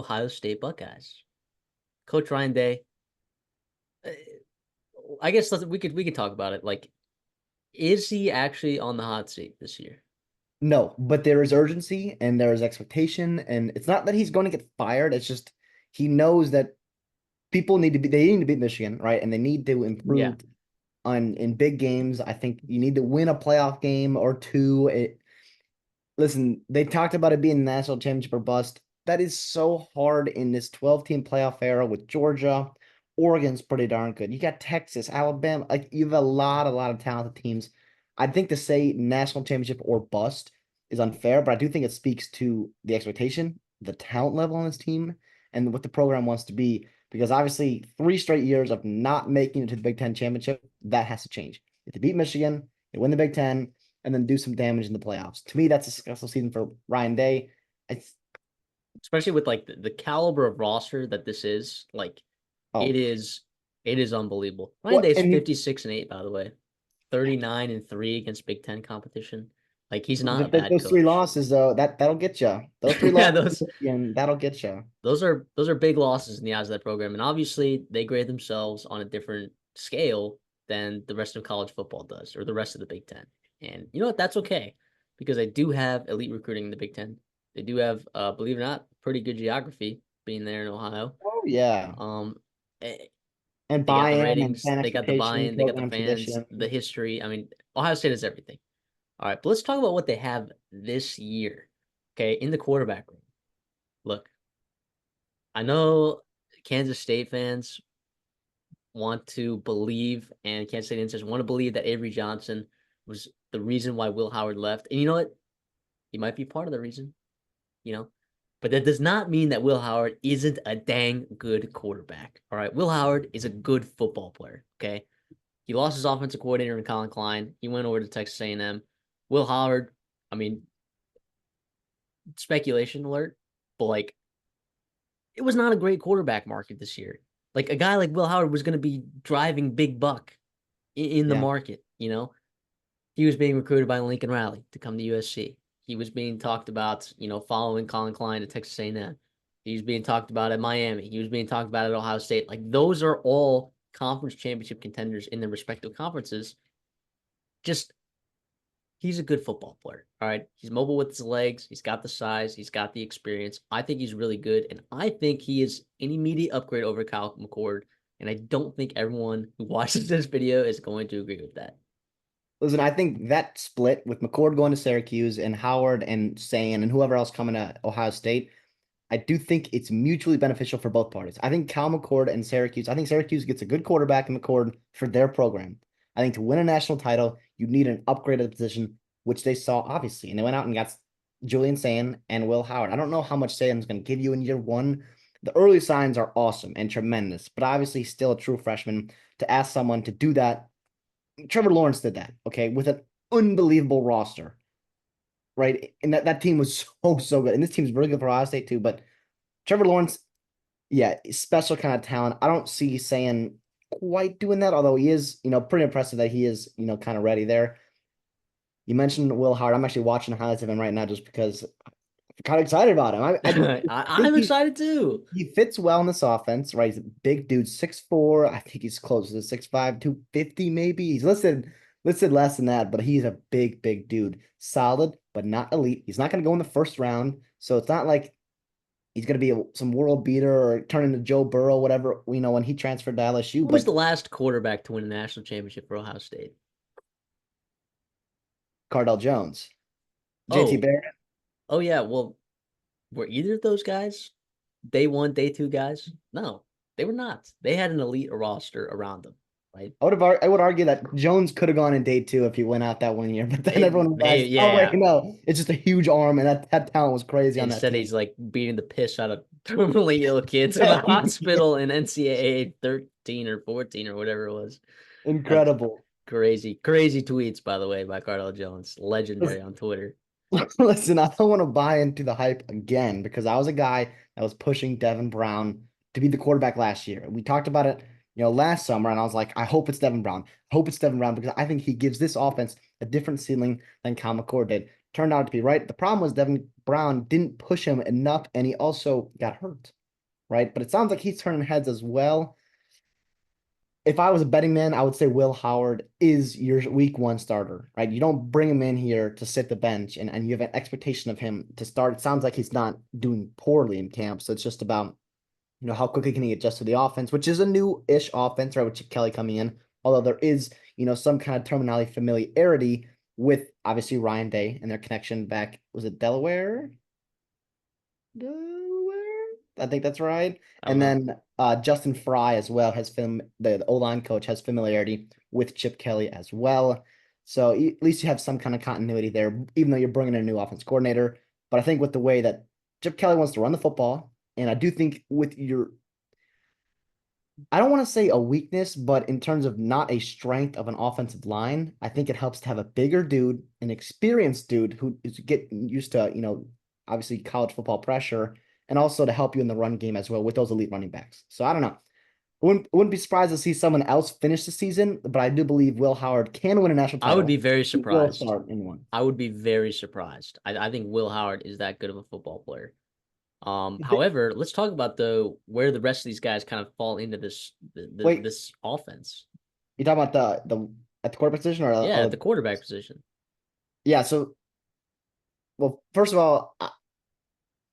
Ohio State Buckeyes. Coach Ryan Day. uh, I guess we could talk about it. Like, is he actually on the hot seat this year? No, but there is urgency and there is expectation. And it's not that he's going to get fired. It's just he knows that they need to beat Michigan, right? And they need to Yeah. improve on in big games. I think you need to win a playoff game or two. Listen, they talked about it being a national championship or bust. That is so hard in this 12-team playoff era with Georgia. Oregon's pretty darn good. You got Texas, Alabama. Like you have a lot of talented teams. I think to say national championship or bust is unfair, but I do think it speaks to the expectation, the talent level on this team, and what the program wants to be. Because obviously, 3 straight years of not making it to the Big Ten championship, that has to change. If they beat Michigan, they win the Big Ten, and then do some damage in the playoffs. To me, that's a successful season for Ryan Day. It's Especially with like the caliber of roster that this is, like it oh is it is unbelievable. Ryan well, Day's and 56-8, by the way. 39-3 against Big Ten competition. Like he's not a bad those three coach. losses though, that'll get you. Those three Yeah, losses, those and that'll get you. those are big losses in the eyes of that program. And obviously they grade themselves on a different scale than the rest of college football does or the rest of the Big Ten. And you know what? That's okay because they do have elite recruiting in the Big Ten. They do have, believe it or not, pretty good geography being there in Ohio. Oh yeah, Um, eh, and they got the buy-in and ratings, fan they got the expectation, buy-in, they got the program fans, tradition. the history. I mean, Ohio State has everything. All right, but let's talk about what they have this year. Okay, in the quarterback room. Look, I know Kansas State fans want to believe, and Kansas State fans want to believe that Avery Johnson was the reason why Will Howard left. And you know what? He might be part of the reason, you know, but that does not mean that Will Howard isn't a dang good quarterback. All right, Will Howard is a good football player. Okay, he lost his offensive coordinator in Colin Klein. He went over to Texas A&M. Will Howard, I mean, speculation alert, but like it was not a great quarterback market this year. Like a guy like Will Howard was going to be driving big buck in the Yeah. market. You know, he was being recruited by Lincoln Riley to come to USC. He was being talked about, following Colin Klein to Texas A&M. He was being talked about at Miami. He was being talked about at Ohio State. Like those are all conference championship contenders in their respective conferences. Just he's a good football player. All right. He's mobile with his legs. He's got the size. He's got the experience. I think he's really good. And I think he is an immediate upgrade over Kyle McCord. And I don't think everyone who watches this video is going to agree with that. Listen, I think that split with McCord going to Syracuse and Howard and Sayin and whoever else coming to Ohio State, I do think it's mutually beneficial for both parties. I think Cal McCord and Syracuse, I think Syracuse gets a good quarterback in McCord for their program. I think to win a national title, you need an upgrade at the position, which they saw obviously. And they went out and got Julian Sayin and Will Howard. I don't know how much Sayin's going to give you in year one. The early signs are awesome and tremendous, but obviously still a true freshman. To ask someone to do that, Trevor Lawrence did that, okay, with an unbelievable roster, right? And that team was so good. And this team's really good for Ohio State too, but Trevor Lawrence, yeah, special kind of talent. I don't see saying quite doing that, although he is, pretty impressive that he is, kind of ready there. You mentioned Will Howard. I'm actually watching highlights of him right now just because I'm kind of excited about him. I think I'm excited too. he fits well in this offense, right? He's a big dude, 6'4". I think he's close to 6'5", 250 maybe. He's listed less than that, but he's a big dude. Solid, but not elite. He's not going to go in the first round, so it's not like he's going to be some world beater or turn into Joe Burrow, whatever, when he transferred to LSU. Who was But the last quarterback to win a national championship for Ohio State? Cardell Jones, JT Oh, Barrett. oh yeah. Well, were either of those guys day one, day two guys? No, they were not. They had an elite roster around them, right? I would argue that Jones could have gone in day two if he went out that one year, but then everyone realized, oh wait, Yeah. no, it's just a huge arm, and that talent was crazy on that Instead, team. he's like beating the piss out of terminally ill kids in the hospital in NCAA 13 or 14 or whatever it was. That's Incredible. crazy, crazy tweets, by the way, by Cardell Jones, legendary on Twitter. Listen, I don't want to buy into the hype again because I was a guy that was pushing Devin Brown to be the quarterback last year. We talked about it, last summer, and I was like, I hope it's Devin Brown. I hope it's Devin Brown because I think he gives this offense a different ceiling than Kyle McCord did. Turned out to be right. The problem was Devin Brown didn't push him enough, and he also got hurt, right? But it sounds like he's turning heads as well. If I was a betting man, I would say Will Howard is your week one starter, right? You don't bring him in here to sit the bench and you have an expectation of him to start. It sounds like he's not doing poorly in camp. So it's just about, how quickly can he adjust to the offense, which is a new-ish offense, right? With Chip Kelly coming in. Although there is, some kind of terminology familiarity with obviously Ryan Day and their connection back. Was it Delaware? Delaware? I think that's right. I don't And know. then Justin Fry as well has the O-line coach has familiarity with Chip Kelly as well. So at least you have some kind of continuity there, even though you're bringing in a new offense coordinator. But I think with the way that Chip Kelly wants to run the football, and I do think with I don't want to say a weakness, but in terms of not a strength of an offensive line, I think it helps to have a bigger dude, an experienced dude who is getting used to, obviously college football pressure, and also to help you in the run game as well with those elite running backs. So I don't know. Wouldn't be surprised to see someone else finish the season, but I do believe Will Howard can win a national I would be title. very He will surprised. start in one. I would be very surprised. I think Will Howard is that good of a football player. Th- However, let's talk about where the rest of these guys kind of fall into Wait, this offense. you talking about the at the quarterback position or Yeah, at other? the quarterback position. Yeah. So, well, first of all,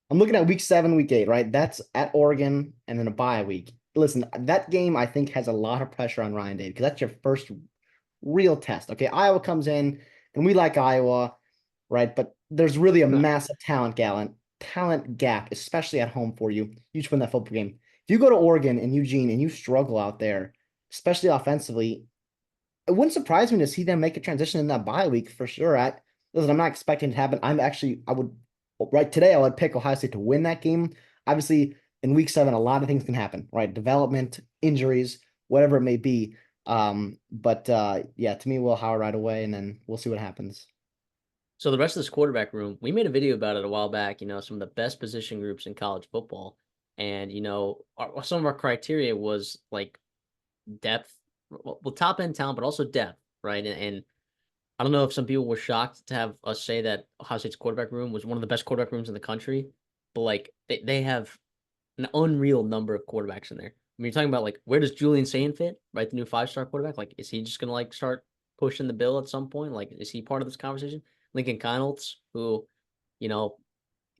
I'm looking at week 7, week 8, right? That's at Oregon and then a bye week. Listen, that game I think has a lot of pressure on Ryan Day because that's your first real test. Okay, Iowa comes in and we like Iowa, right? But there's really a massive talent gap, especially at home for you. You should win that football game. If you go to Oregon and Eugene and you struggle out there, especially offensively, it wouldn't surprise me to see them make a transition in that bye week for sure. Listen, I'm not expecting it to happen. I would right today I would pick Ohio State to win that game. Obviously, in week 7, a lot of things can happen, right? Development, injuries, whatever it may be. But yeah, to me, Will Howard right away, and then we'll see what happens. So the rest of this quarterback room, we made a video about it a while back. Some of the best position groups in college football, and some of our criteria was like depth, well, top end talent, but also depth, right? And I don't know if some people were shocked to have us say that Ohio State's quarterback room was one of the best quarterback rooms in the country, but like they have an unreal number of quarterbacks in there. I mean, you're talking about like where does Julian Sain fit, right? The new 5-star quarterback. Like, is he just gonna like start pushing the bill at some point? Like, is he part of this conversation? Lincoln Keinholz, who, you know,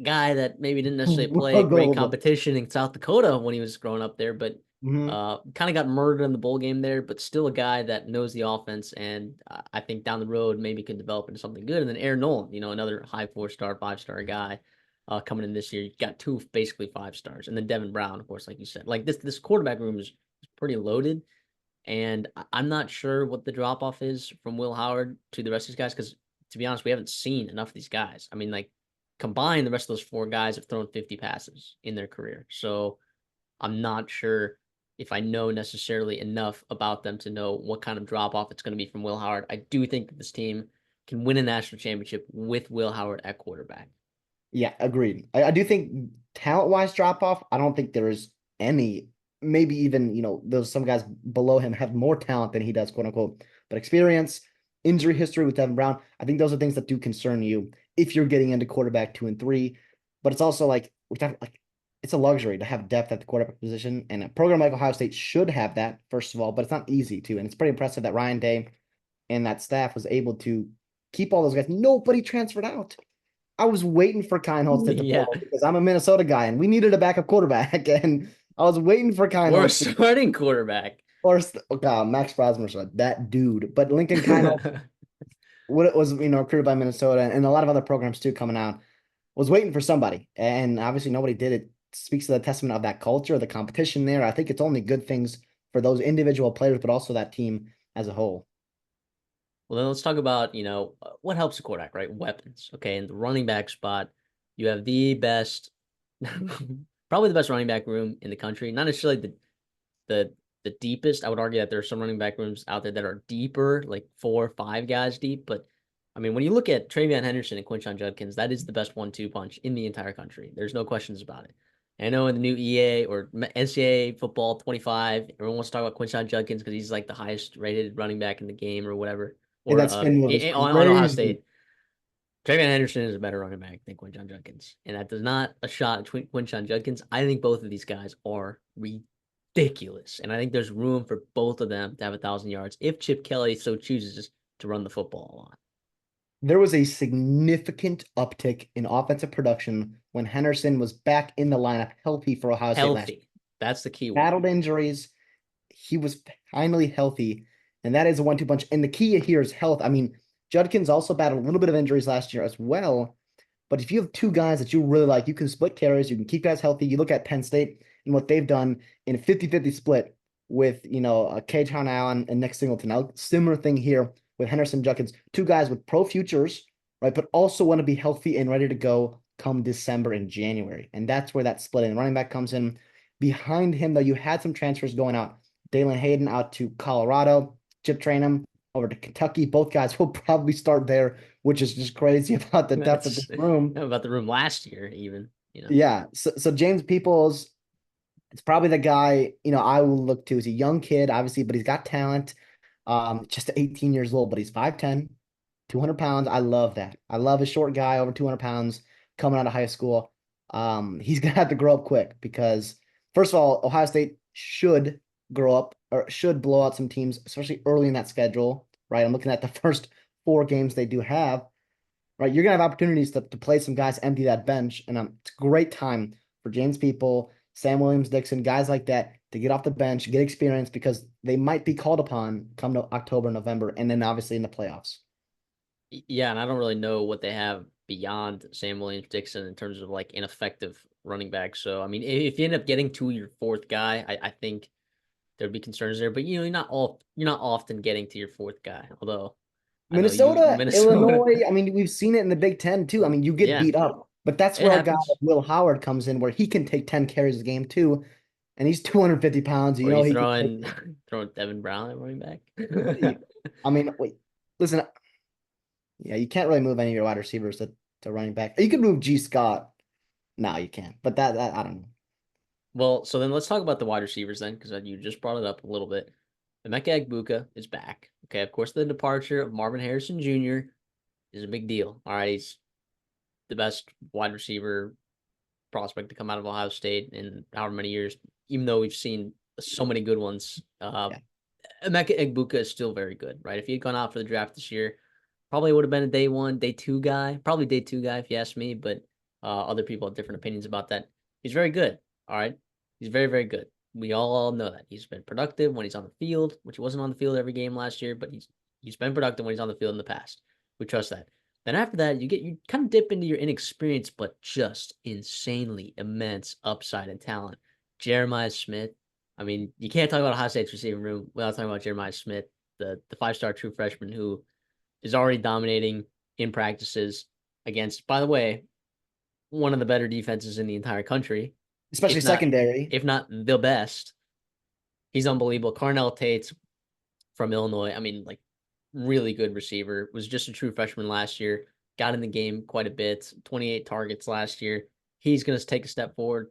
guy that maybe didn't necessarily play great Gold. competition in South Dakota when he was growing up there, but Mhm. kind of got murdered in the bowl game there, but still a guy that knows the offense and I think down the road maybe could develop into something good. And then Aaron Nolan, another high 4-star, 5-star guy coming in this year. You got two basically 5-stars, and then Devin Brown, of course, like you said. Like this quarterback room is pretty loaded, and I'm not sure what the drop off is from Will Howard to the rest of these guys because to be honest, we haven't seen enough of these guys. I mean, like combined, the rest of those 4 guys have thrown 50 passes in their career. So I'm not sure if I know necessarily enough about them to know what kind of drop off it's going to be from Will Howard. I do think that this team can win a national championship with Will Howard at quarterback. Yeah, agreed. I do think talent-wise drop off, I don't think there is any. Maybe even, there's some guys below him have more talent than he does, quote unquote. But experience, injury history with Devin Brown, I think those are things that do concern you if you're getting into quarterback 2 and 3. But it's also like it's a luxury to have depth at the quarterback position, and a program like Ohio State should have that, first of all, but it's not easy to. And it's pretty impressive that Ryan Day and that staff was able to keep all those guys. Nobody transferred out. I was waiting for Keinholz to hit the Yeah. portal because I'm a Minnesota guy and we needed a backup quarterback. And I was waiting for Or a Keinholz to, starting quarterback. or Max Brosmer's that dude. But Lincoln Keinholz, what it was, recruited by Minnesota and a lot of other programs too coming out, was waiting for somebody. And obviously nobody did it. Speaks to the testament of that culture, the competition there. I think it's only good things for those individual players, but also that team as a whole. Well, then let's talk about, what helps a quarterback, right? Weapons. Okay. In the running back spot, you have the best, probably the best running back room in the country. Not necessarily the the deepest. I would argue that there are some running back rooms out there that are deeper, like 4 or 5 guys deep. But I mean, when you look at Travion Henderson and Quinshon Judkins, that is the best 1-2 punch in the entire country. There's no questions about it. And I know in the new EA or NCAA football 25, everyone wants to talk about Quinshon Judkins because he's like the highest rated running back in the game or whatever, And or that spin move is on Ohio crazy. State. Trayvon Henderson is a better running back than Quinshon Judkins. And that does not a shot at Quinshon Judkins. I think both of these guys are ridiculous. And I think there's room for both of them to have 1,000 yards if Chip Kelly so chooses to run the football a lot. There was a significant uptick in offensive production when Henderson was back in the lineup, healthy for Ohio State last year. Healthy. That's the key word. Battled injuries. He was finally healthy. And that is a 1-2 punch. And the key here is health. I mean, Judkins also battled a little bit of injuries last year as well. But if you have two guys that you really like, you can split carries, you can keep guys healthy. You look at Penn State and what they've done in a 50-50 split with, K-Town Allen and Nick Singleton. Now, similar thing here with Henderson Judkins, two guys with pro futures, right, but also want to be healthy and ready to go come December and January. And that's where that split in running back comes in. Behind him, though, you had some transfers going out. Dalen Hayden out to Colorado, Chip Trainum over to Kentucky. Both guys will probably start there, which is just crazy about the depth of this room. About the room last year, even. Yeah. So James Peoples, it's probably the guy, I will look to. He's a young kid, obviously, but he's got talent. Just 18 years old, but he's 5'10", 200 pounds. I love that. I love a short guy over 200 pounds coming out of high school. He's going to have to grow up quick because, first of all, Ohio State should grow up or should blow out some teams, especially early in that schedule, right? I'm looking at the first 4 games they do have, right? You're going to have opportunities to play some guys, empty that bench, and it's a great time for James People, Sam Williams-Dixon, guys like that to get off the bench, get experience because they might be called upon come to October, November, and then obviously in the playoffs. Yeah, and I don't really know what they have beyond Sam Williams-Dixon in terms of like ineffective running back. So, I mean, if you end up getting to your 4th guy, I think there'd be concerns there. But you're not often getting to your 4th guy. Although Minnesota, Illinois, I mean, we've seen it in the Big Ten too. I mean, you get beat up, but that's where a guy like Will Howard comes in, where he can take 10 carries a game too, and he's 250 pounds. Or he throwing Devin Brown at running back. I mean, wait, listen, yeah, you can't really move any of your wide receivers to running back. You could move G. Scott. No, you can't. But that I don't know. Well, so then let's talk about the wide receivers then, because you just brought it up a little bit. Emeka Egbuka is back. Okay, of course, the departure of Marvin Harrison Jr. is a big deal. All right, he's the best wide receiver prospect to come out of Ohio State in however many years, even though we've seen so many good ones. Emeka Egbuka is still very good, right? If he had gone out for the draft this year, probably would have been a day 1, day 2 guy. Probably day 2 guy if you ask me, but other people have different opinions about that. He's very good, all right? He's very, very good. We all know that. He's been productive when he's on the field, which he wasn't on the field every game last year, but he's been productive when he's on the field in the past. We trust that. Then after that, you kind of dip into your inexperience, but just insanely immense upside and talent. Jeremiah Smith. I mean, you can't talk about Ohio State's receiving room without talking about Jeremiah Smith, the 5-star true freshman who is already dominating in practices against, by the way, one of the better defenses in the entire country. Especially secondary. If not the best. He's unbelievable. Carnell Tate from Illinois, I mean, like, really good receiver. Was just a true freshman last year. Got in the game quite a bit. 28 targets last year. He's going to take a step forward.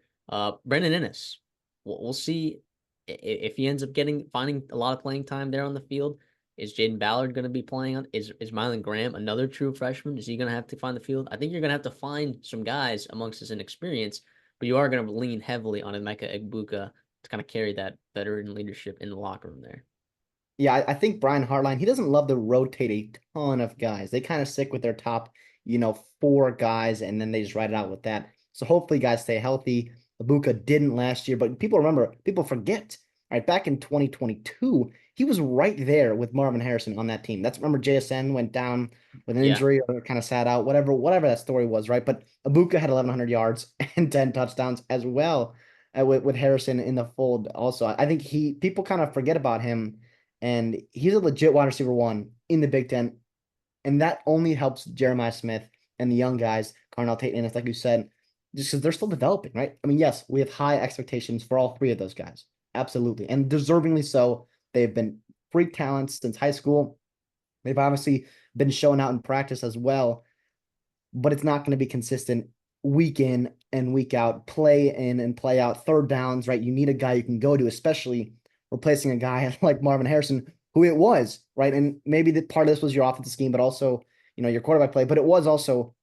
Brendan Ennis. We'll see if he ends up finding a lot of playing time there on the field. Is Jaden Ballard going to be playing on? Is Mylan Graham another true freshman? Is he going to have to find the field? I think you're going to have to find some guys amongst his inexperience, but you are going to lean heavily on Emeka Egbuka to kind of carry that veteran leadership in the locker room there. Yeah, I think Brian Hartline, he doesn't love to rotate a ton of guys. They kind of stick with their top, 4 guys, and then they just ride it out with that. So hopefully guys stay healthy. Egbuka didn't last year, but people forget, right? Back in 2022, he was right there with Marvin Harrison on that team. Remember JSN went down with an injury or kind of sat out, whatever that story was, right? But Egbuka had 1,100 yards and 10 touchdowns as well with Harrison in the fold. Also, I think people kind of forget about him, and he's a legit wide receiver 1 in the Big Ten, and that only helps Jeremiah Smith and the young guys, Carnell Tate, and it's like you said, just because they're still developing, right? I mean, yes, we have high expectations for all 3 of those guys, absolutely, and deservingly so. They've been freak talents since high school. They've obviously been showing out in practice as well, but it's not going to be consistent week in and week out, play in and play out, third downs, right? You need a guy you can go to, especially replacing a guy like Marvin Harrison, who it was, right? And maybe part of this was your offensive scheme, but also your quarterback play, but it was also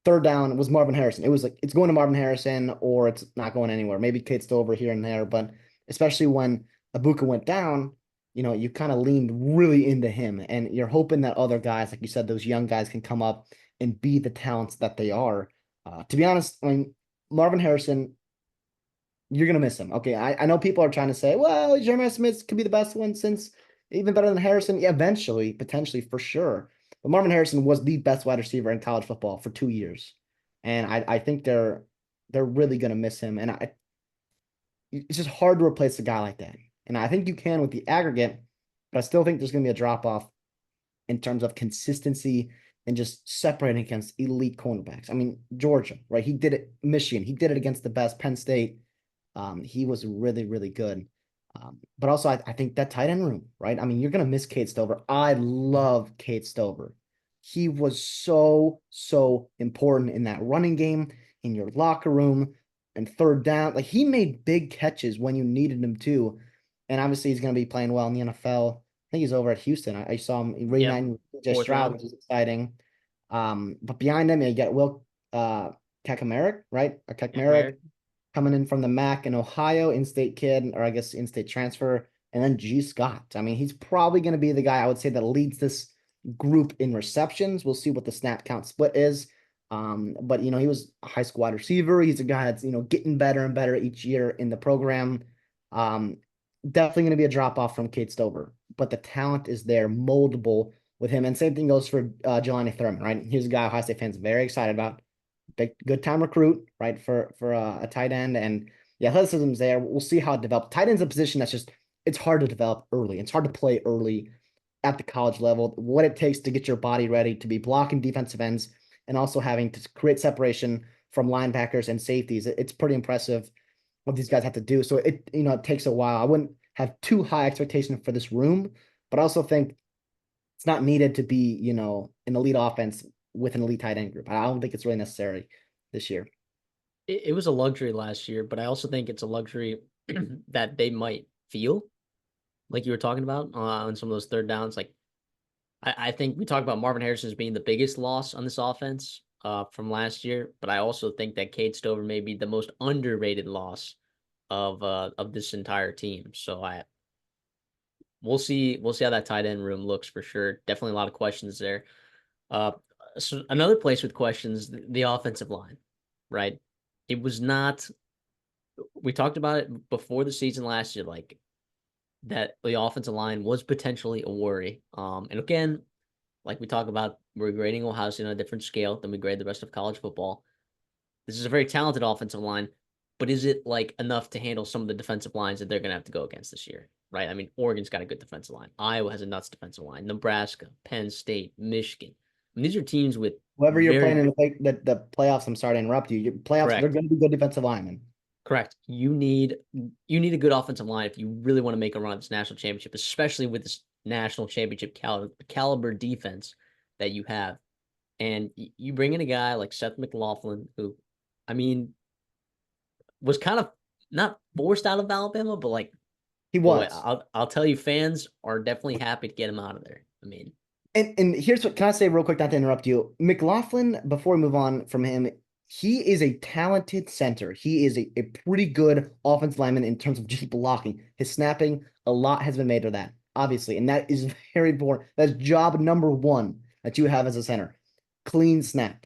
third down was Marvin Harrison. It was like it's going to Marvin Harrison or it's not going anywhere. Maybe Kate's still over here and there, but especially when Abuka went down, you kind of leaned really into him, and you're hoping that other guys, like you said, those young guys can come up and be the talents that they are. To be honest, I mean, Marvin Harrison, you're gonna miss him. Okay, I know people are trying to say, well, Jeremiah Smith could be the best one since even better than Harrison. Yeah, eventually, potentially, for sure. But Marvin Harrison was the best wide receiver in college football for 2 years, and I think they're really gonna miss him. And it's just hard to replace a guy like that. And I think you can with the aggregate, but I still think there's gonna be a drop off in terms of consistency and just separating against elite cornerbacks. I mean, Georgia, right? He did it. Michigan, he did it against the best. Penn State, he was really, really good. But also, I think that tight end room, right? I mean, you're going to miss Kate Stover. I love Kate Stover. He was so, so important in that running game, in your locker room, and third down. Like, he made big catches when you needed him to. And obviously, he's going to be playing well in the NFL. I think he's over at Houston. I saw him reuniting with CJ Fourth Stroud, round. which is exciting. But behind him, you get Will Kaczmarek, right? Or Kaczmarek McNamara. coming in from the MAC in Ohio, in-state kid, or I guess in-state transfer, and then G. Scott. I mean, he's probably going to be the guy I would say that leads this group in receptions. We'll see what the snap count split is. But he was a high school wide receiver. He's a guy that's getting better and better each year in the program. Definitely going to be a drop off from Kate Stover, but the talent is there, moldable with him. And same thing goes for Jelani Thurman, right? He's a guy Ohio State fans very excited about. Big, good time recruit, right? For a tight end, and the athleticism's there. We'll see how it develops. Tight end's a position that's just it's hard to develop early. It's hard to play early at the college level. What it takes to get your body ready to be blocking defensive ends and also having to create separation from linebackers and safeties. It's pretty impressive what these guys have to do. So it takes a while. I wouldn't have too high expectation for this room, but I also think it's not needed to be, an elite offense with an elite tight end group. I don't think it's really necessary this year. It was a luxury last year, but I also think it's a luxury that they might feel, like you were talking about on some of those third downs. Like I think we talked about Marvin Harrison as being the biggest loss on this offense from last year, but I also think that Cade Stover may be the most underrated loss of this entire team. So we'll see how that tight end room looks for sure. Definitely a lot of questions there. So another place with questions, the offensive line, right? It was not. We talked about it before the season last year, like that the offensive line was potentially a worry. And again, like we talk about, we're grading Ohio State on a different scale than we grade the rest of college football. This is a very talented offensive line, but is it like enough to handle some of the defensive lines that they're going to have to go against this year? Right? I mean, Oregon's got a good defensive line. Iowa has a nuts defensive line. Nebraska, Penn State, Michigan. I mean, these are teams with Whoever you're playing very in the playoffs, I'm sorry to interrupt you. Your playoffs, they're correct. going to be good defensive linemen. Correct. You need a good offensive line if you really want to make a run at this national championship, especially with this national championship caliber defense that you have. And you bring in a guy like Seth McLaughlin, who, I mean, was kind of not forced out of Alabama, but like, He boy, was. I'll tell you, fans are definitely happy to get him out of there. I mean, And here's what can I say real quick, not to interrupt you. McLaughlin, before we move on from him, he is a talented center. He is a pretty good offensive lineman in terms of just blocking. His snapping, a lot has been made of that, obviously. And that is very important. That's job number one that you have as a center. Clean snap.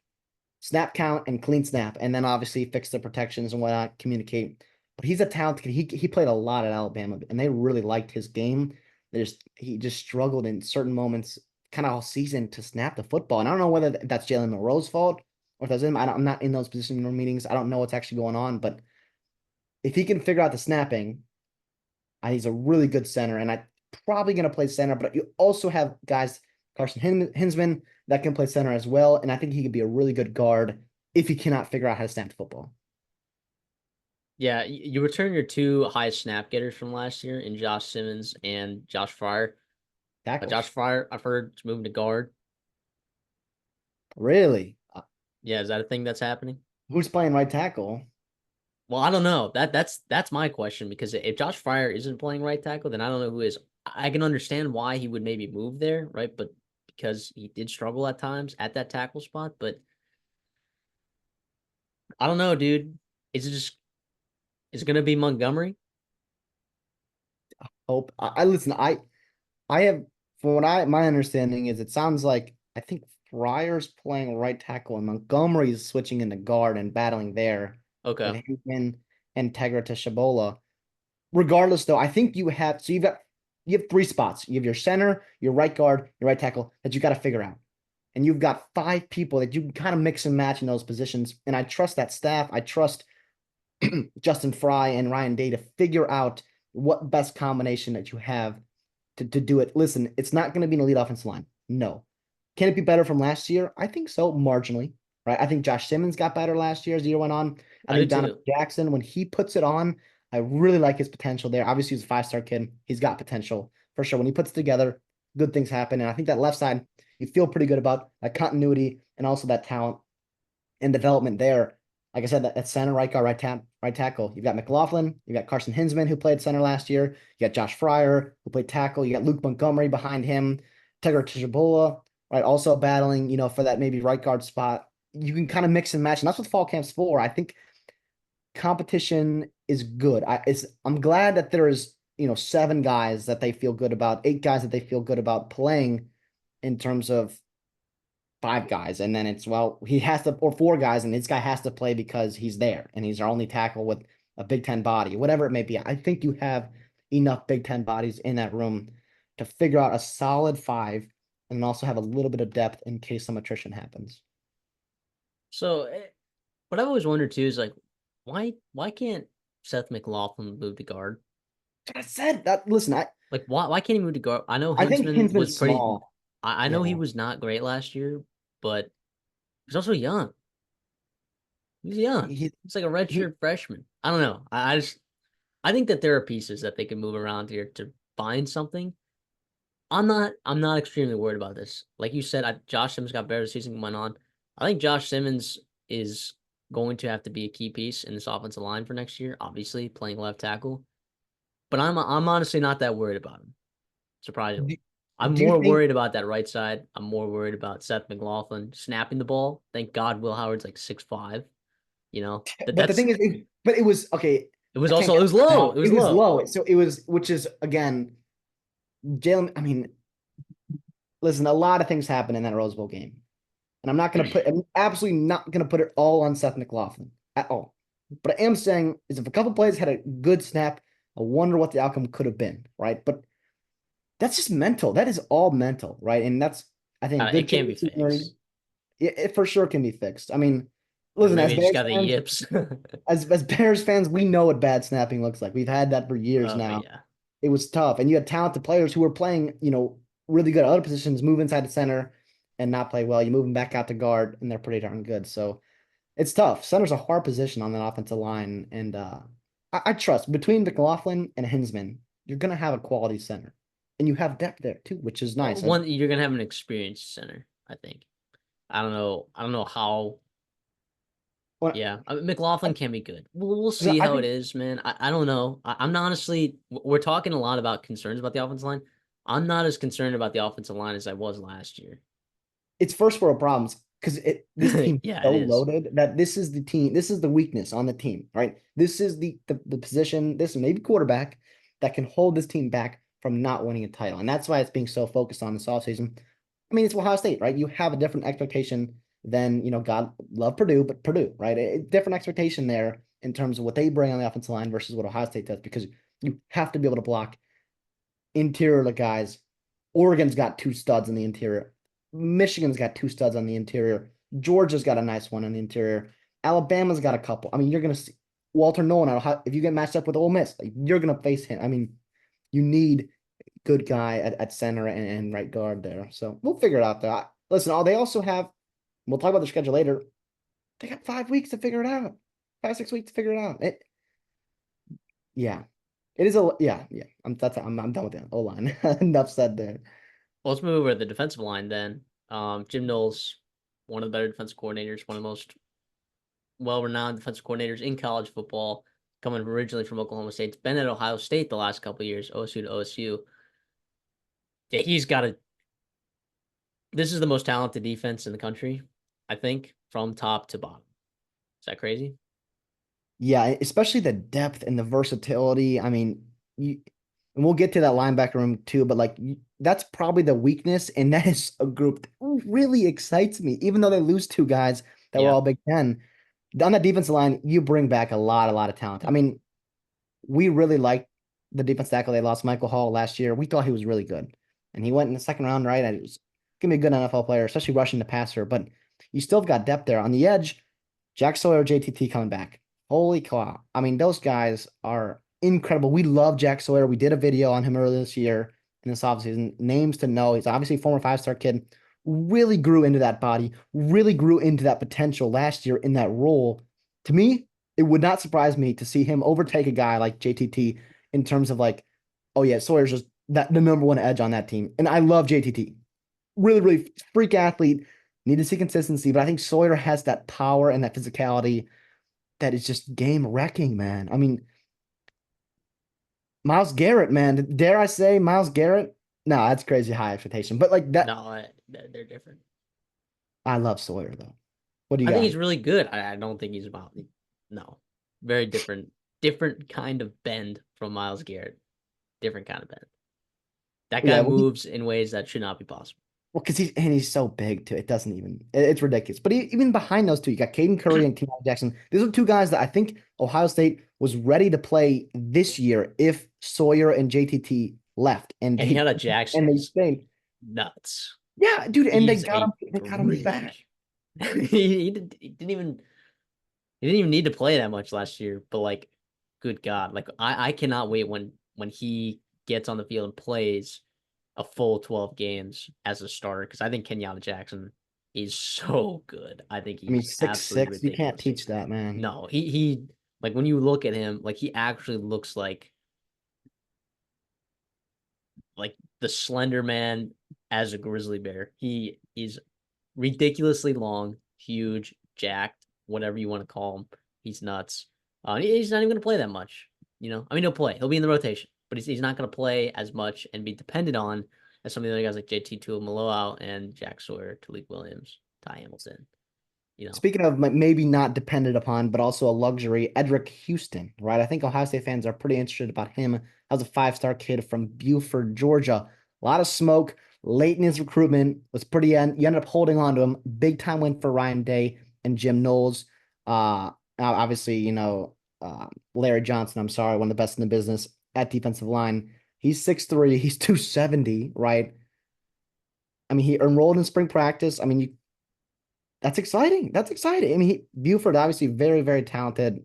Snap count and clean snap. And then obviously fix the protections and whatnot, communicate. But he's a talented kid. He played a lot at Alabama, and they really liked his game. He just struggled in certain moments kind of all season to snap the football. And I don't know whether that's Jalen Monroe's fault or if that's him. I'm not in those position meetings. I don't know what's actually going on, but if he can figure out the snapping, he's a really good center. And I probably going to play center, but you also have guys, Carson Hinsman, that can play center as well. And I think he could be a really good guard if he cannot figure out how to snap the football. yeah, you return your two highest snap getters from last year in Josh Simmons and Josh Fryer. Josh Tackles. Fryer, I've heard, is moving to guard. Really? Yeah, is that a thing that's happening? Who's playing right tackle? Well, I don't know. That's my question, because if Josh Fryer isn't playing right tackle, then I don't know who is. I can understand why he would maybe move there, right? But because he did struggle at times at that tackle spot. But I don't know, dude. Is it gonna be Montgomery? Hope I listen. I have from what my understanding is it sounds like I think Fryer's playing right tackle and Montgomery's switching into guard and battling there with Okay. him and Tegra to Shabola. Regardless, though, I think you have three spots. You have your center, your right guard, your right tackle that you got to figure out. And you've got five people that you can kind of mix and match in those positions. And I trust that staff. I trust Justin Fry and Ryan Day to figure out what best combination that you have to do it. Listen, it's not going to be an elite offensive line. No. Can it be better from last year? I think so, marginally. Right. I think Josh Simmons got better last year as the year went on. I I do think Donovan too. Jackson, when he puts it on, I really like his potential there. Obviously, he's a five-star kid. He's got potential for sure. When he puts it together, good things happen. And I think that left side, you feel pretty good about that continuity and also that talent and development there. Like I said, that center, right guard, right tackle. You've got McLaughlin, you got Carson Hinsman, who played center last year. You got Josh Fryer, who played tackle. You got Luke Montgomery behind him. Tegra Tishabola, right, also battling, for that maybe right guard spot. You can kind of mix and match, and that's what fall camp's for. I think competition is good. I'm glad that there is, seven guys that they feel good about, eight guys that they feel good about playing in terms of five guys. And then it's, well, he has to, or four guys, and this guy has to play because he's there and he's our only tackle with a Big Ten body, whatever it may be. I think you have enough Big Ten bodies in that room to figure out a solid five and also have a little bit of depth in case some attrition happens. So what I've always wondered too is like, why can't Seth McLaughlin move to guard? I said that. Listen, Like why can't he move to guard? I know I think Hinsman was Hinsman's pretty. small. I know he Yeah, was not great last year, but he's also young. He's young. he He's like a he redshirt freshman. I don't know. I think that there are pieces that they can move around here to find something. I'm not extremely worried about this. Like you said, Josh Simmons got better as the season went on. I think Josh Simmons is going to have to be a key piece in this offensive line for next year, obviously playing left tackle. But I'm honestly not that worried about him, surprisingly. do, I'm do you more think? worried about that right side. I'm more worried about Seth McLaughlin snapping the ball. Thank God Will Howard's like 6'5". But the That's thing is, but it was okay. it was I can't also it count was it low. now. It was It was low. low, so it was, which is again, Jalen. I mean, listen, a lot of things happen in that Rose Bowl game, and I'm absolutely not gonna put it all on Seth McLaughlin at all. But I am saying is if a couple plays had a good snap, I wonder what the outcome could have been, right? But that's just mental. That is all mental, right? And that's I think It good can kid be scenery. fixed, It for sure can be fixed. I mean, or listen, maybe as he just Bears got the fans, yips. as Bears fans, we know what bad snapping looks like. We've had that for years now. Yeah. It was tough, and you had talented players who were playing, really good at other positions, move inside the center and not play well. You move them back out to guard, and they're pretty darn good. So it's tough. Center's a hard position on that offensive line, and I trust between McLaughlin and Hinsman, you're gonna have a quality center, and you have depth there too, which is nice. And One, you're gonna have an experienced center, I think. I don't know. I don't know how. when Yeah, McLaughlin I, can be good. We'll see I how it think is, man. I don't know. I'm not honestly. We're talking a lot about concerns about the offensive line. I'm not as concerned about the offensive line as I was last year. it's first world problems because this team is Yeah, so it is. loaded that this is the team, this is the weakness on the team, right? This is the position, this maybe quarterback that can hold this team back from not winning a title. And that's why it's being so focused on this offseason. I mean, it's Ohio State, right? You have a different expectation than, God love Purdue, but Purdue, right? Different expectation there in terms of what they bring on the offensive line versus what Ohio State does, because you have to be able to block interior guys. Oregon's got two studs in the interior. Michigan's got two studs on the interior. Georgia's got a nice one on the interior. Alabama's got a couple. I mean, you're gonna see Walter Nolan. If you get matched up with Ole Miss, you're gonna face him. I mean, you need a good guy at center and right guard there. So we'll figure it out there. Listen, they also have. We'll talk about the schedule later. They got 5 weeks to figure it out. 5, 6 weeks to figure it out. Yeah, it is yeah. I'm done with the O line. Enough said there. Well, let's move over to the defensive line then. Jim Knowles, one of the better defensive coordinators, one of the most well-renowned defensive coordinators in college football, coming originally from Oklahoma State. He's been at Ohio State the last couple of years, OSU to OSU. Yeah, he's got to this is the most talented defense in the country, I think, from top to bottom. Is that crazy? Yeah, especially the depth and the versatility. I mean, and we'll get to that linebacker room too, but like that's probably the weakness, and that is a group that really excites me. Even though they lose two guys that were Yeah. all Big Ten, on that defensive line, you bring back a lot of talent. I mean, we really liked the defense tackle they lost, Michael Hall, last year. We thought he was really good, and he went in the second round, right? And it was gonna be a good NFL player, especially rushing the passer. But you still have got depth there on the edge. Jack Sawyer, JTT coming back. Holy cow! I mean, those guys are incredible. We love Jack Sawyer. We did a video on him earlier this year in this offseason. Names to know. He's obviously a former 5-star kid. Really grew into that body. Really grew into that potential last year in that role. To me, it would not surprise me to see him overtake a guy like JTT in terms of like, oh yeah, Sawyer's just the number one edge on that team. And I love JTT. Really, really freak athlete. Need to see consistency, but I think Sawyer has that power and that physicality that is just game wrecking, man. I mean, Miles Garrett, man. Dare I say Miles Garrett? No, that's crazy high expectation. But like that, No, they're different. I love Sawyer though. What do you I think got? he's really good. I don't think he's about no. Very different kind of bend from Miles Garrett. Different kind of bend. That guy Yeah, well, moves in ways that should not be possible. because he's so big too. It doesn't even it's ridiculous. But even behind those two, you got Caden Curry and Keon Jackson. These are two guys that I think Ohio State was ready to play this year if Sawyer and JTT left, And Hannah Jackson and they is stayed. nuts. Yeah, dude, and they He's got him. a They got him back. freak. He didn't even need to play that much last year. But like, good God, like I cannot wait when he gets on the field and plays a full 12 games as a starter because I think Kenyatta Jackson is so good. I think I mean, he's six absolutely six. You can't ridiculous. teach that, man. No, he like when you look at him, like he actually looks like the slender man as a grizzly bear. He is ridiculously long, huge, jacked, whatever you want to call him. He's nuts. He's not even going to play that much. I mean, he'll play. He'll be in the rotation, but he's not going to play as much and be dependent on as some of the other guys like JT Tuimoloau and Jack Sawyer, Talik Williams, Ty Hamilton. Speaking of maybe not dependent upon, but also a luxury, Edric Houston, right? I think Ohio State fans are pretty interested about him as a 5-star kid from Buford, Georgia. A lot of smoke late in his recruitment. Was pretty end. You ended up holding on to him. Big time win for Ryan Day and Jim Knowles. Obviously, Larry Johnson. I'm sorry, one of the best in the business at defensive line. He's 6'3". He's 270, right? I mean, he enrolled in spring practice. I mean, that's exciting. That's exciting. I mean, Buford, obviously very, very talented,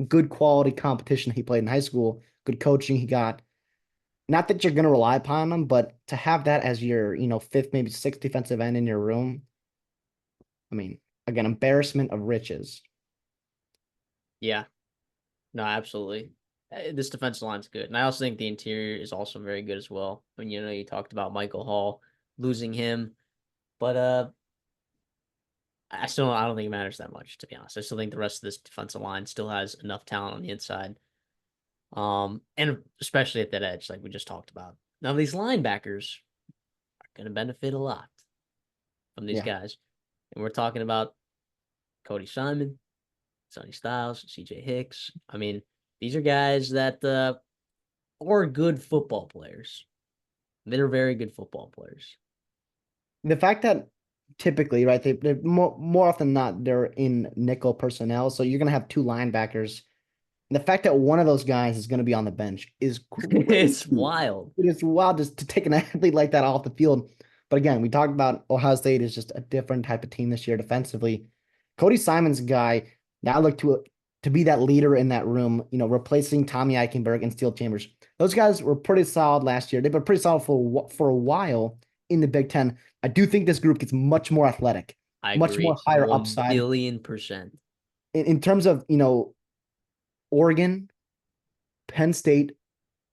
good quality competition he played in high school, good coaching he got. Not that you're going to rely upon him, but to have that as your, fifth, maybe sixth defensive end in your room, I mean, again, embarrassment of riches. Yeah, no, absolutely. This defensive line's good. And I also think the interior is also very good as well. I mean, you talked about Michael Hall, losing him, but I don't think it matters that much, to be honest. I still think the rest of this defensive line still has enough talent on the inside. And especially at that edge, like we just talked about. Now these linebackers are gonna benefit a lot from these Yeah. guys. And we're talking about Cody Simon, Sonny Styles, CJ Hicks. I mean, these are guys that are good football players. They're very good football players. The fact that typically, right, they're more often than not, they're in nickel personnel. So you're going to have two linebackers. And the fact that one of those guys is going to be on the bench is crazy. It's wild. It is wild just to take an athlete like that off the field. But again, we talked about Ohio State is just a different type of team this year defensively. Cody Simon's a guy now look to be that leader in that room, replacing Tommy Eichenberg and Steel Chambers. Those guys were pretty solid last year. They've been pretty solid for a while in the Big Ten. I do think this group gets much more athletic, I much more agree. higher One upside billion percent. in terms of, Oregon, Penn State,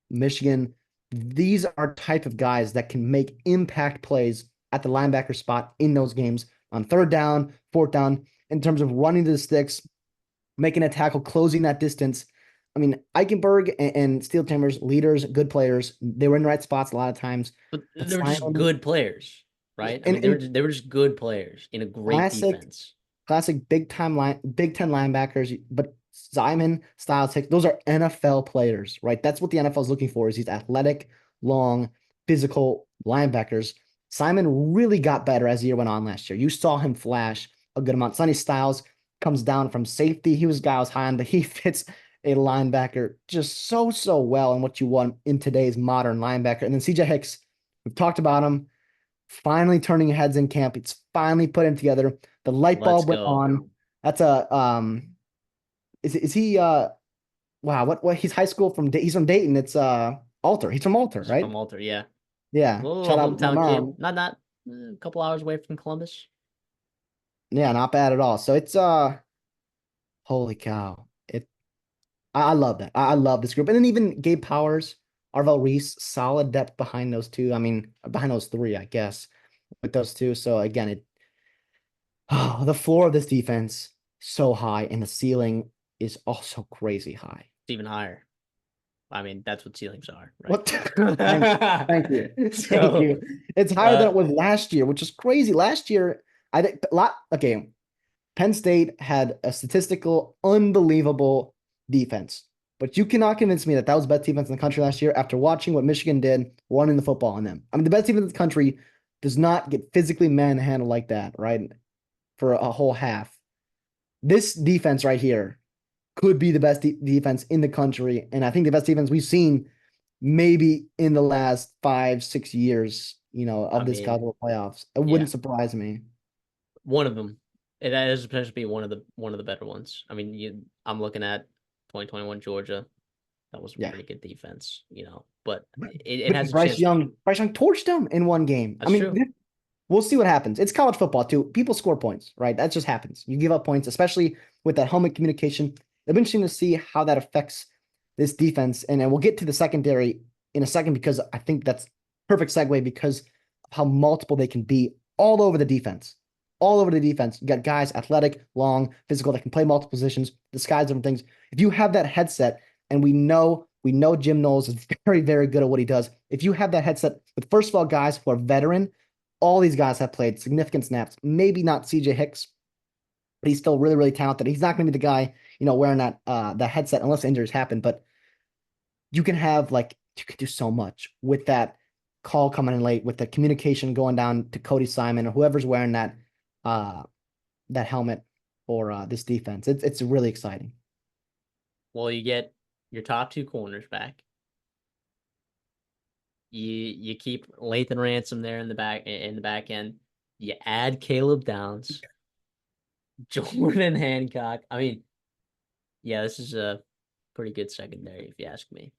Michigan. These are type of guys that can make impact plays at the linebacker spot in those games on third down, fourth down, in terms of running to the sticks, making a tackle, closing that distance. I mean, Eichenberg and Steel Chambers, leaders, good players. They were in the right spots a lot of times. But But they're just Simon, good players. right? I mean, And they were just good players in a great classic defense. classic Big Ten linebackers, but Simon, Styles, Hicks, those are NFL players, right? That's what the NFL is looking for, is these athletic, long, physical linebackers. Simon really got better as the year went on last year. You saw him flash a good amount. Sonny Styles comes down from safety. He was a guy I was high on, but he fits a linebacker just so well in what you want in today's modern linebacker. And then CJ Hicks, we've talked about him finally turning heads in camp. It's finally putting together. The light Let's bulb went go. on. That's a is he wow, what he's high school from he's from Dayton. It's Alter. He's from Alter, He's right? from Alter, yeah. Yeah. Little Shout out my hometown kid. mom. Not a couple hours away from Columbus. Yeah, not bad at all. So it's holy cow. I love that. I love this group. And then even Gabe Powers, Arvell Reese, solid depth behind those two. I mean, behind those three, I guess, with those two. So again, the floor of this defense so high, and the ceiling is also crazy high. It's even higher. I mean, that's what ceilings are, right? What? Thank you. Thank So, you. It's higher than it was last year, which is crazy. Last year, I think a lot. Okay, Penn State had a statistical, unbelievable defense, but you cannot convince me that that was the best defense in the country last year after watching what Michigan did running the football on them. I mean, the best defense in the country does not get physically manhandled like that, right? For a whole half. This defense right here could be the best defense in the country, and I think the best defense we've seen maybe in the last 5-6 years, I of this mean, college playoffs. It yeah, wouldn't surprise me. one of them. It has potential to be one of the better ones. I mean, I'm looking at 2021 Georgia. That was a Yeah. pretty good defense, but it But has a chance. Bryce Young torched them in one game. I That's mean, true. we'll see what happens. It's college football too. People score points, right? That just happens. You give up points, especially with that helmet communication. It'll be interesting to see how that affects this defense. And then we'll get to the secondary in a second, because I think that's perfect segue because of how multiple they can be all over the defense. All over the defense. You got guys athletic, long, physical that can play multiple positions, disguise different things. If you have that headset, and we know Jim Knowles is very good at what he does. If you have that headset with, first of all, guys who are veteran, all these guys have played significant snaps. Maybe not CJ Hicks, but he's still really talented. He's not going to be the guy, wearing that headset unless injuries happen. But you can do so much with that call coming in late, with the communication going down to Cody Simon or whoever's wearing that helmet for this defense. It's really exciting. Well, you get your top two corners back. You keep Lathan Ransom there in the back end. You add Caleb Downs, Jordan Hancock. I mean, yeah, this is a pretty good secondary if you ask me.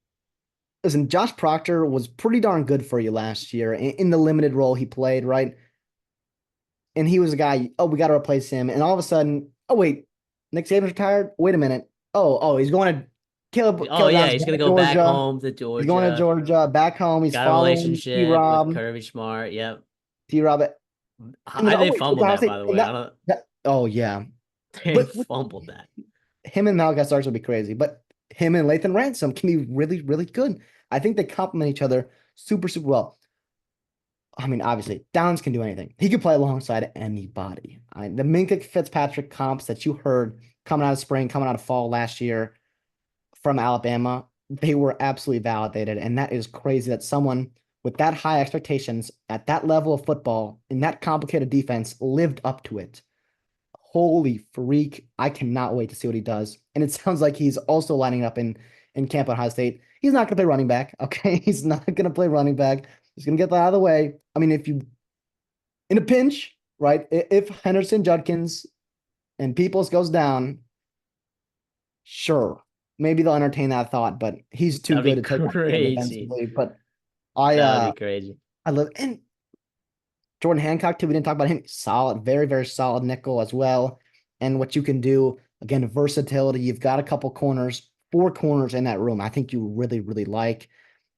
Listen, Josh Proctor was pretty darn good for you last year in the limited role he played, right? And he was a guy, oh, we got to replace him. And all of a sudden, oh, wait, Nick Saban's retired? Wait a minute. Oh, he's going to Caleb. Oh, yeah, he's going to go back Georgia. home to Georgia. He's going to Georgia, back home. He's got a following relationship with Kirby Smart. Yep. T-Rob. How they fumbled that, by the way? Oh, yeah. They fumbled that. Him and Malachi Starks would be crazy, but him and Lathan Ransom can be really good. I think they complement each other super well. I mean, obviously, Downs can do anything. He can play alongside anybody. The Minkah Fitzpatrick comps that you heard coming out of spring, coming out of fall last year from Alabama, they were absolutely validated. And that is crazy that someone with that high expectations at that level of football in that complicated defense lived up to it. Holy freak. I cannot wait to see what he does. And it sounds like he's also lining up in camp at Ohio State. He's not going to play running back, okay? He's not going to play running back. He's going to get that out of the way. I mean, if you, in a pinch, right, if Henderson, Judkins, and Peoples goes down, sure, maybe they'll entertain that thought, but he's too good to take defensively. But that'd be crazy. I love, and Jordan Hancock, too, we didn't talk about him. Solid, very solid nickel as well. And what you can do, again, versatility. You've got a couple corners, 4 corners in that room. I think you really like,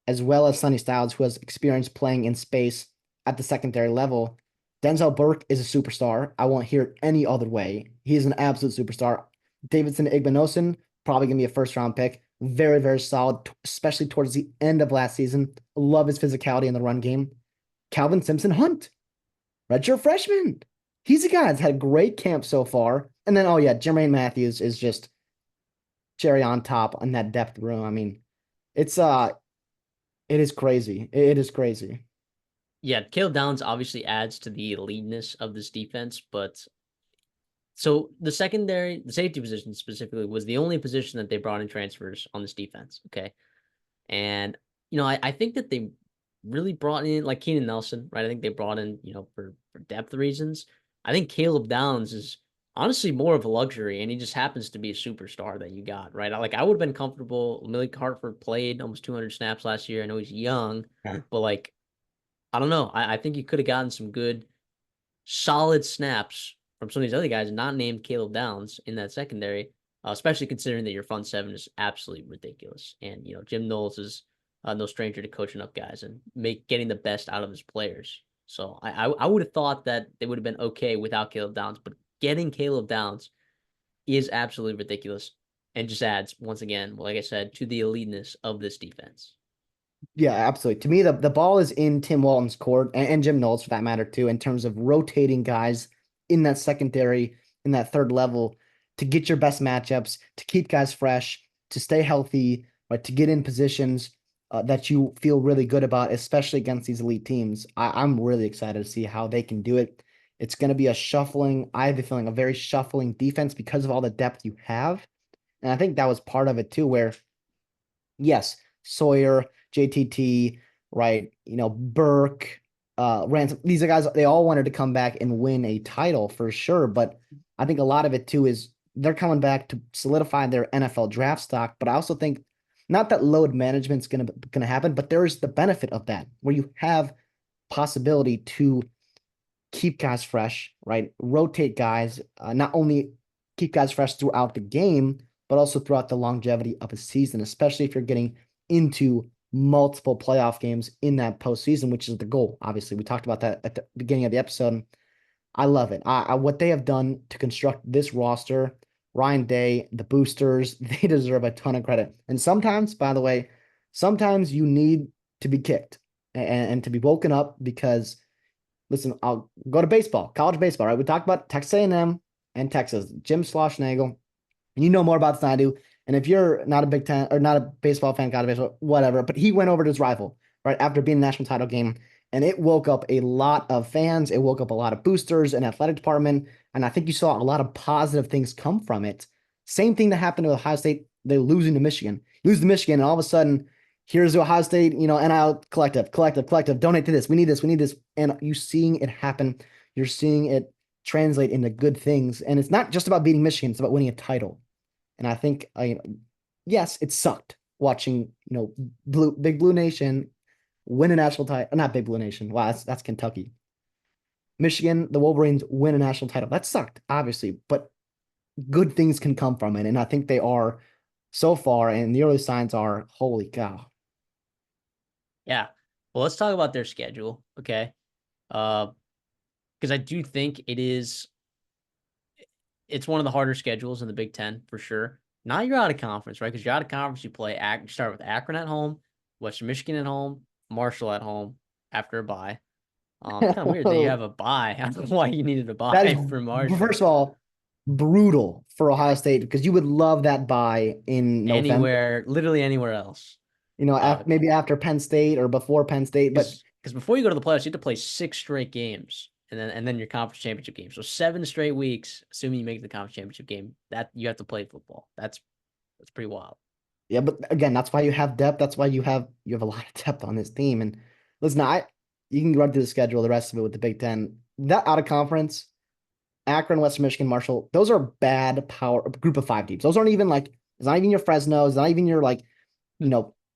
as well as Sonny Styles, who has experience playing in space at the secondary level. Denzel Burke is a superstar. I won't hear it any other way. He is an absolute superstar. Davidson Igbinosun, probably going to be a first-round pick. Very solid, especially towards the end of last season. Love his physicality in the run game. Calvin Simpson Hunt. redshirt freshman. He's a guy that's had a great camp so far. And then, oh yeah, Jermaine Matthews is just cherry on top on that depth room. I mean, it's it is crazy. It is crazy. Yeah, Caleb Downs obviously adds to the eliteness of this defense, but so the secondary, the safety position specifically, was the only position that they brought in transfers on this defense. Okay. And, I think that they really brought in like Keenan Nelson, right? I think they brought in, for depth reasons. I think Caleb Downs is honestly more of a luxury, and he just happens to be a superstar that you got, right? I would have been comfortable. Malik Hartford played almost 200 snaps last year. I know he's young, but like, I don't know. I think you could have gotten some good, solid snaps from some of these other guys, not named Caleb Downs in that secondary, especially considering that your front seven is absolutely ridiculous. And, Jim Knowles is no stranger to coaching up guys and getting the best out of his players. So I would have thought that they would have been okay without Caleb Downs, but getting Caleb Downs is absolutely ridiculous and just adds, once again, like I said, to the eliteness of this defense. Yeah, absolutely. To me, the ball is in Tim Walton's court and Jim Knowles for that matter too, in terms of rotating guys in that secondary, in that third level to get your best matchups, to keep guys fresh, to stay healthy, right, to get in positions that you feel really good about, especially against these elite teams. I'm really excited to see how they can do it. It's going to be a shuffling, I have a feeling, a very shuffling defense because of all the depth you have. And I think that was part of it too, where yes, Sawyer, JTT, right? Burke, Ransom. These are guys, they all wanted to come back and win a title for sure. But I think a lot of it too is they're coming back to solidify their NFL draft stock. But I also think not that load management's gonna happen, but there is the benefit of that where you have possibility to keep guys fresh, right? Rotate guys, not only keep guys fresh throughout the game, but also throughout the longevity of a season, especially if you're getting into multiple playoff games in that postseason, which is the goal. Obviously, we talked about that at the beginning of the episode. I love it. What they have done to construct this roster, Ryan Day, the boosters, they deserve a ton of credit. And sometimes, by the way, sometimes you need to be kicked and to be woken up because listen, I'll go to baseball, college baseball, right? We talked about Texas A&M and Texas, Jim Schlossnagle. You know more about this than I do. And if you're not a Big Ten or not a baseball fan, college baseball, whatever, but he went over to his rival, right, after being a national title game. And it woke up a lot of fans. It woke up a lot of boosters and athletic department. And I think you saw a lot of positive things come from it. Same thing that happened to Ohio State. They're losing to Michigan. Lose to Michigan, and all of a sudden, here's the Ohio State, NIL collective, donate to this. We need this. We need this. And you seeing it happen. You're seeing it translate into good things. And it's not just about beating Michigan. It's about winning a title. And I think, yes, it sucked watching, Big Blue Nation win a national title. Not Big Blue Nation. Wow, that's Kentucky. Michigan, the Wolverines win a national title. That sucked, obviously, but good things can come from it. And I think they are so far. And the early signs are, holy cow. Yeah. Well, let's talk about their schedule. Okay. Because I do think it's one of the harder schedules in the Big Ten for sure. Now you're out of conference, right? Because you're out of conference, you start with Akron at home, Western Michigan at home, Marshall at home after a bye. It's kind of weird that you have a bye. I don't know why you needed a That bye for is, Marshall. first of all, brutal for Ohio State because you would love that bye in November. Anywhere, literally anywhere else. Maybe after Penn State or before Penn State, but Because before you go to the playoffs, you have to play 6 straight games, and then your conference championship game. So 7 straight weeks, assuming you make the conference championship game, that you have to play football. That's pretty wild. yeah, but again, that's why you have depth. That's why you have a lot of depth on this team. And listen, you can run through the schedule, the rest of it with the Big Ten. That out of conference, Akron, Western Michigan, Marshall, those are bad power group of five teams. Those aren't even like it's not even your Fresno, it's not even your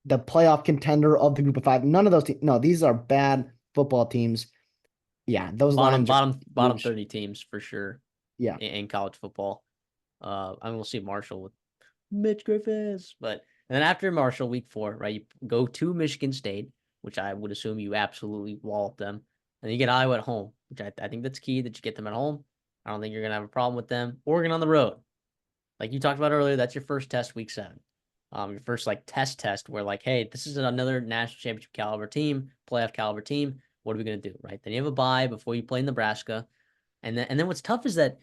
the playoff contender of the group of five. None of those teams. No, these are bad football teams. Yeah, those Bottom lines are bottom huge. 30 teams for sure Yeah. in college football. We'll see Marshall with Mitch Griffiths, but and then after Marshall, week 4, right? You go to Michigan State, which I would assume you absolutely wallop them, and you get Iowa at home, which I think that's key that you get them at home. I don't think you're gonna have a problem with them. Oregon on the road, like you talked about earlier, that's your first test, week 7. Your first test where hey, this is another national championship caliber team, playoff caliber team. What are we gonna do? Right. Then you have a bye before you play Nebraska. And then what's tough is that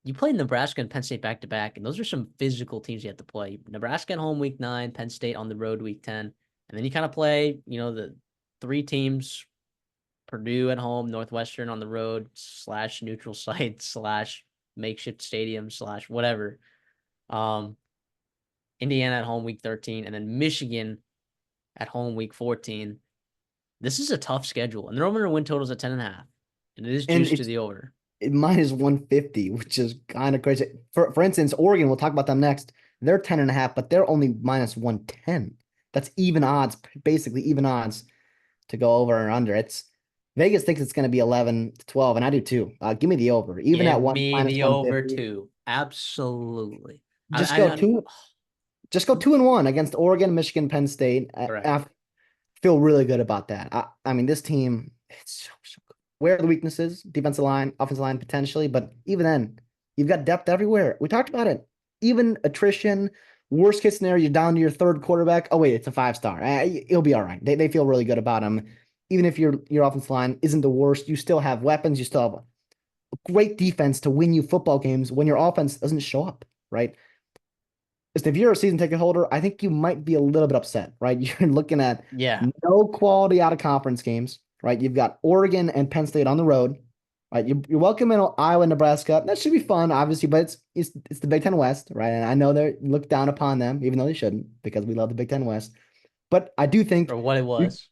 you play Nebraska and Penn State back to back, and those are some physical teams you have to play. Nebraska at home week 9, Penn State on the road week 10. And then you kind of play, the three teams, Purdue at home, Northwestern on the road, / neutral site, / makeshift stadium, / whatever. Indiana at home week 13, and then Michigan at home week 14. This is a tough schedule, and their over win totals at 10.5. And it is And juiced to the over. mine is 150, which is kind of crazy. For instance, Oregon, we'll talk about them next. They're 10.5, but they're only minus 110. That's even odds, basically even odds to go over or under. It's Vegas thinks it's going to be 11 to 12, and I do too. Give me the over, even Give at one me minus the over 150. two. Absolutely. Just go two. Just go 2-1 against Oregon, Michigan, Penn State. I feel really good about that. I mean, this team, it's so good. Where are the weaknesses? Defensive line, offensive line, potentially. But even then, you've got depth everywhere. We talked about it. Even attrition, worst case scenario, you're down to your third quarterback. Oh, wait, it's a 5-star. It'll be all right. They feel really good about him. Even if your offensive line isn't the worst, you still have weapons. You still have a great defense to win you football games when your offense doesn't show up, right? If you're a season ticket holder, I think you might be a little bit upset, right? You're looking at no quality out of conference games, right? You've got Oregon and Penn State on the road, right? You're welcome in Iowa and Nebraska. That should be fun, obviously, but it's the Big Ten West, right? And I know they look down upon them, even though they shouldn't, because we love the Big Ten West. But I do think for what it was.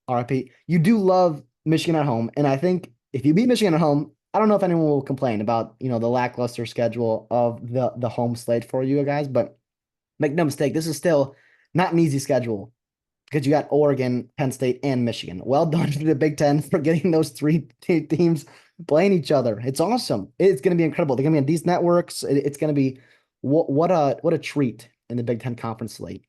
RIP. You do love Michigan at home, and I think if you beat Michigan at home, I don't know if anyone will complain about the lackluster schedule of the home slate for you guys, but make no mistake, this is still not an easy schedule because you got Oregon, Penn State, and Michigan. Well done to the Big Ten for getting those three teams playing each other. It's awesome. It's going to be incredible. They're going to be on these networks. It's going to be what a treat in the Big Ten conference slate.